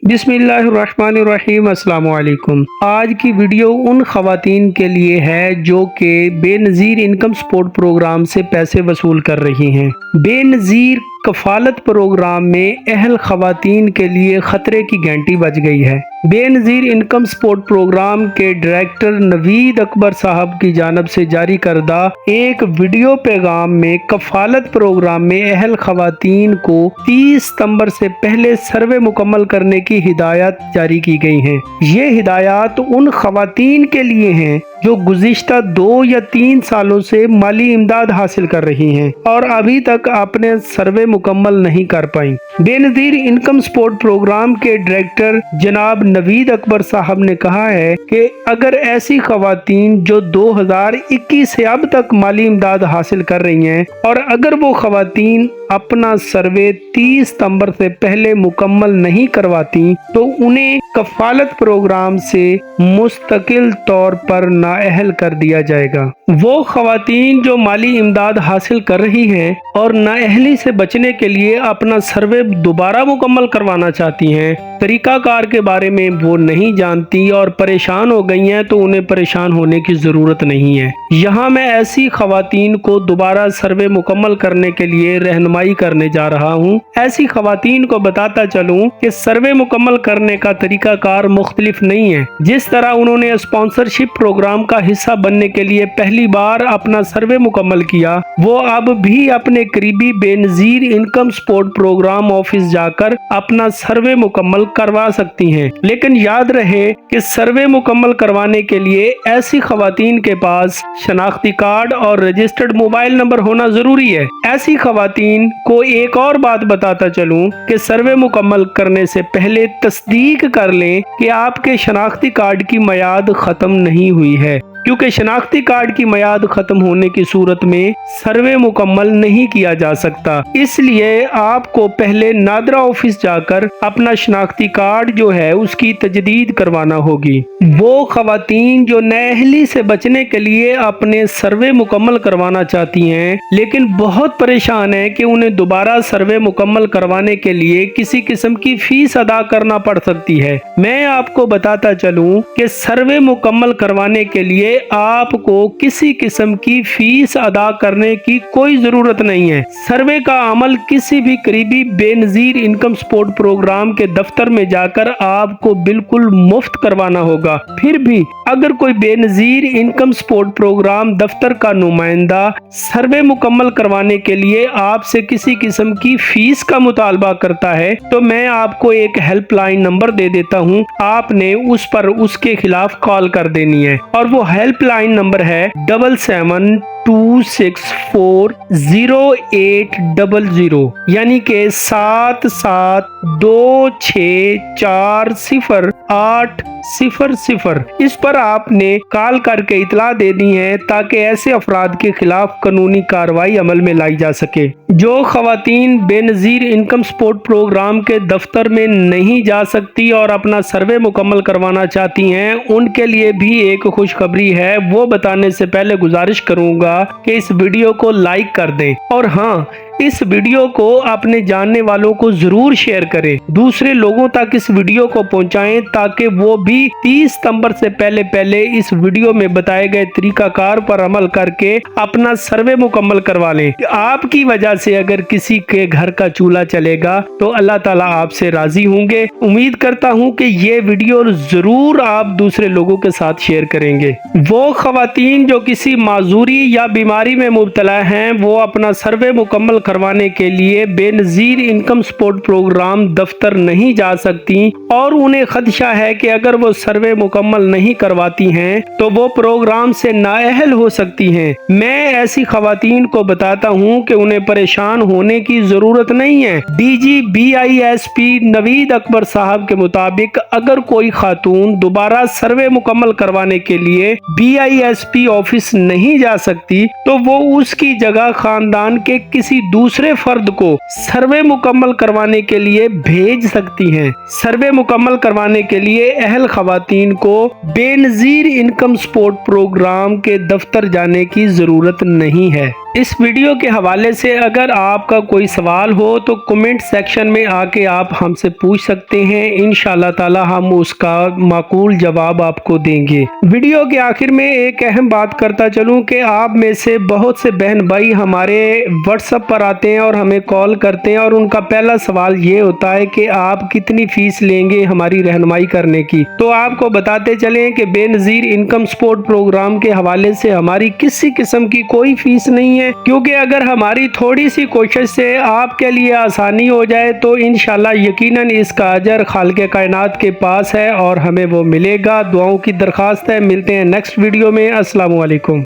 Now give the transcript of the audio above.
बिस्मिल्लाहिर्रहमानिर्रहीम। अस्सलाम वालेकुम। आज की वीडियो उन खवातीन के लिए है जो कि बेनज़ीर इनकम सपोर्ट प्रोग्राम से पैसे वसूल कर रही हैं। बेनज़ीर कफालत प्रोग्राम में अहल खवातीन के लिए खतरे की घंटी बज गई है। बेनज़ीर इनकम सपोर्ट प्रोग्राम के डायरेक्टर नवीद अकबर साहब की जानिब से जारी करदा एक वीडियो पैगाम में कफालत प्रोग्राम में अहल खवातीन को 30 सितंबर से पहले सर्वे मुकम्मल करने की हिदायत जारी की गई हैं। ये हिदायत उन खवातीन के लिए हैं जो गुज़िश्ता 2 या 3 सालों से माली इमदाद हासिल कर रही हैं और अभी तक अपने सर्वे मुकम्मल नहीं कर पाई। बेनज़ीर इनकम सपोर्ट प्रोग्राम के डायरेक्टर जनाब नवीद अकबर साहब ने कहा है कि अगर ऐसी खवातीन जो 2021 से अब तक माली इमदाद हासिल कर रही हैं और अगर वो खवातीन अपना सर्वे 30 सितंबर से पहले मुकम्मल नहीं करवाती तो उन्हें कफालत प्रोग्राम से मुस्तकिल तौर पर नाअहल कर दिया जाएगा। वो खवातीन जो माली इमदाद हासिल कर रही हैं और नाअहली से बचने के लिए अपना सर्वे दोबारा मुकम्मल करवाना चाहती हैं, तरीकाकार के बारे में वो नहीं जानती और परेशान हो गई हैं, तो उन्हें परेशान होने की ज़रूरत नहीं है। यहाँ मैं ऐसी खवातीन को दोबारा सर्वे मुकम्मल करने के लिए रहनुमाई करने जा रहा हूँ। ऐसी खवातीन को बताता चलूँ कि सर्वे मुकम्मल करने का तरीकाकार मुख्तलिफ नहीं है। जिस तरह उन्होंने स्पॉन्सरशिप प्रोग्राम का हिस्सा बनने के लिए पहली बार अपना सर्वे मुकम्मल किया, वो अब भी अपने करीबी Benazir income support programme office जाकर अपना सर्वे मुकम्मल करवा सकती हैं। लेकिन याद रहे कि सर्वे मुकम्मल करवाने के लिए ऐसी खवातीन के पास शनाख्ती कार्ड और रजिस्टर्ड मोबाइल नंबर होना जरूरी है। ऐसी खवातीन को एक और बात बताता चलूं कि सर्वे मुकम्मल करने से पहले तस्दीक कर लें कि आपके शनाख्ती कार्ड की मियाद खत्म नहीं हुई है, क्योंकि शनाख्ती कार्ड की मियाद खत्म होने की सूरत में सर्वे मुकम्मल नहीं किया जा सकता। इसलिए आपको पहले नादरा ऑफिस जाकर अपना शनाख्ती कार्ड जो है उसकी तजदीद करवाना होगी। वो खवातीन जो नाअहली से बचने के लिए अपने सर्वे मुकम्मल करवाना चाहती हैं लेकिन बहुत परेशान है कि उन्हें दोबारा सर्वे मुकम्मल करवाने के लिए किसी किस्म की फीस अदा करना पड़ सकती है। मैं आपको बताता चलूं कि सर्वे मुकम्मल करवाने के लिए आपको किसी किस्म की फीस अदा करने की कोई जरूरत नहीं है। सर्वे का अमल किसी भी करीबी बेनज़ीर इनकम सपोर्ट प्रोग्राम के दफ्तर में जाकर आपको बिल्कुल मुफ्त करवाना होगा। फिर भी अगर कोई बेनज़ीर इनकम सपोर्ट प्रोग्राम दफ्तर का नुमाइंदा सर्वे मुकम्मल करवाने के लिए आपसे किसी किस्म की फीस का मुतालबा करता है तो मैं आपको एक हेल्पलाइन नंबर दे देता हूं। आपने उस पर उसके खिलाफ कॉल कर देनी है और वो हेल्पलाइन नंबर है 7726408000, यानी के 7726408000। इस पर आपने कॉल करके इतला देनी है ताकि ऐसे अफराद के खिलाफ कानूनी कार्रवाई अमल में लाई जा सके। जो खवातीन बेनज़ीर इनकम सपोर्ट प्रोग्राम के दफ्तर में नहीं जा सकती और अपना सर्वे मुकम्मल करवाना चाहती हैं, उनके लिए भी एक खुशखबरी है। वो बताने से पहले गुजारिश करूंगा कि इस वीडियो को लाइक कर दें और हाँ, इस वीडियो को अपने जानने वालों को जरूर शेयर करें। दूसरे लोगों तक इस वीडियो को पहुंचाएं ताकि वो भी 30 सितंबर से पहले इस वीडियो में बताए गए तरीकाकार पर अमल करके अपना सर्वे मुकम्मल करवा लें। आपकी वजह से अगर किसी के घर का चूल्हा चलेगा तो अल्लाह ताला आपसे राजी होंगे। उम्मीद करता हूं कि ये वीडियो जरूर आप दूसरे लोगों के साथ शेयर करेंगे। वो खवातीन जो किसी माजूरी या बीमारी में मुब्तला हैं, वो अपना सर्वे मुकम्मल करवाने के लिए बेनज़ीर इनकम सपोर्ट प्रोग्राम दफ्तर नहीं जा सकती और उन्हें खदशा है कि अगर वो सर्वे मुकम्मल नहीं करवाती हैं तो वो प्रोग्राम से नाअहल हो सकती हैं। मैं ऐसी खवातीन को बताता हूं कि उन्हें परेशान होने की जरूरत नहीं है। डीजी BISP नवीद अकबर साहब के मुताबिक अगर कोई खातून दोबारा सर्वे मुकम्मल करवाने के लिए BISP ऑफिस नहीं जा सकती तो वो उसकी जगह खानदान के किसी दूसरे फर्द को सर्वे मुकम्मल करवाने के लिए भेज सकती हैं। सर्वे मुकम्मल करवाने के लिए अहल खवातीन को बेनज़ीर इनकम सपोर्ट प्रोग्राम के दफ्तर जाने की जरूरत नहीं है। इस वीडियो के हवाले से अगर आपका कोई सवाल हो तो कमेंट सेक्शन में आके आप हमसे पूछ सकते हैं। इंशाल्लाह ताला हम उसका माकूल जवाब आपको देंगे। वीडियो के आखिर में एक अहम बात करता चलूं कि आप में से बहुत से बहन भाई हमारे व्हाट्सएप पर आते हैं और हमें कॉल करते हैं और उनका पहला सवाल ये होता है कि आप कितनी फीस लेंगे हमारी रहनुमाई करने की। तो आपको बताते चलें कि बेनज़ीर इनकम सपोर्ट प्रोग्राम के हवाले से हमारी किसी किस्म की कोई फीस नहीं है, क्योंकि अगर हमारी थोड़ी सी कोशिश से आपके लिए आसानी हो जाए तो इंशाल्लाह यकीनन इसका अजर खालिक़े कायनात के पास है और हमें वो मिलेगा। दुआओं की दरख्वास्त है। मिलते हैं नेक्स्ट वीडियो में। अस्सलाम वालेकुम।